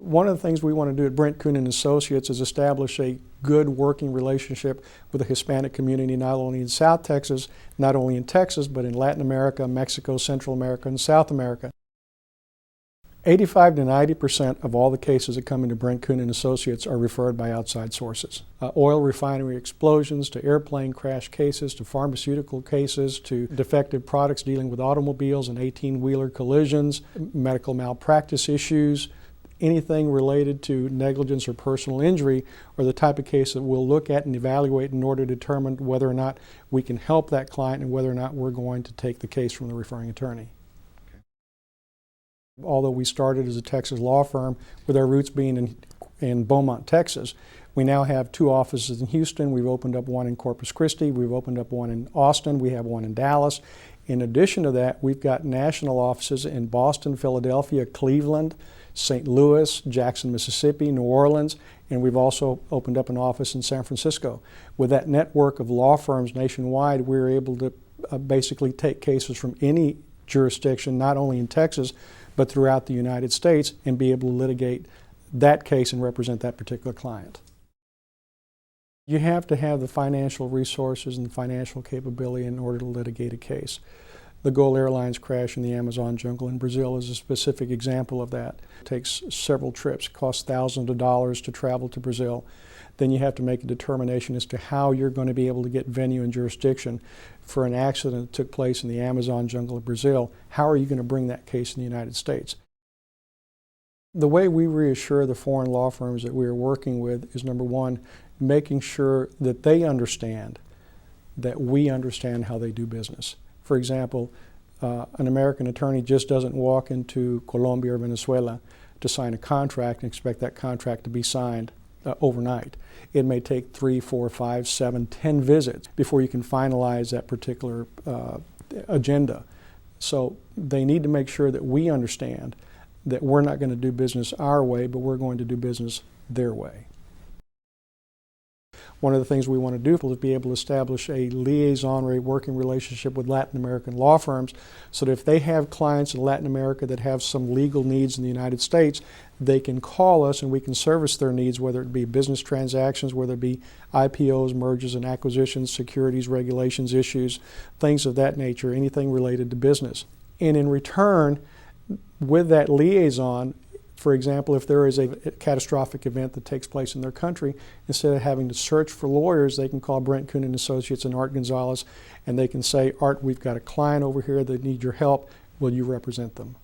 One of the things we want to do at Brent, Coon and Associates is establish a good working relationship with the Hispanic community, not only in South Texas, not only in Texas, but in Latin America, Mexico, Central America, and South America. 85 to 90% of all the cases that come into Brent, Coon and Associates are referred by outside sources. Oil refinery explosions, to airplane crash cases, to pharmaceutical cases, to defective products dealing with automobiles and 18-wheeler collisions, medical malpractice issues. Anything related to negligence or personal injury are the type of case that we'll look at and evaluate in order to determine whether or not we can help that client and whether or not we're going to take the case from the referring attorney. Although we started as a Texas law firm with our roots being in Beaumont, Texas, we now have 2 offices in Houston. We've opened up one in Corpus Christi. We've opened up one in Austin. We have one in Dallas. In addition to that, we've got national offices in Boston, Philadelphia, Cleveland, St. Louis, Jackson, Mississippi, New Orleans, and we've also opened up an office in San Francisco. With that network of law firms nationwide, we're able to basically take cases from any jurisdiction, not only in Texas, but throughout the United States, and be able to litigate that case and represent that particular client. You have to have the financial resources and the financial capability in order to litigate a case. The Gol Airlines crash in the Amazon jungle in Brazil is a specific example of that. It takes several trips, costs thousands of dollars to travel to Brazil. Then you have to make a determination as to how you're going to be able to get venue and jurisdiction for an accident that took place in the Amazon jungle of Brazil. How are you going to bring that case in the United States? The way we reassure the foreign law firms that we are working with is, number one, making sure that they understand that we understand how they do business. For example, an American attorney just doesn't walk into Colombia or Venezuela to sign a contract and expect that contract to be signed overnight. It may take 3, 4, 5, 7, 10 visits before you can finalize that particular agenda. So they need to make sure that we understand that we're not going to do business our way, but we're going to do business their way. One of the things we want to do is be able to establish a liaison or a working relationship with Latin American law firms so that if they have clients in Latin America that have some legal needs in the United States, they can call us and we can service their needs, whether it be business transactions, whether it be IPOs, mergers and acquisitions, securities, regulations, issues, things of that nature, anything related to business. And in return, with that liaison, for example, if there is a catastrophic event that takes place in their country, instead of having to search for lawyers, they can call Brent, Coon and Associates and Art Gonzalez, and they can say, Art, we've got a client over here that needs your help. Will you represent them?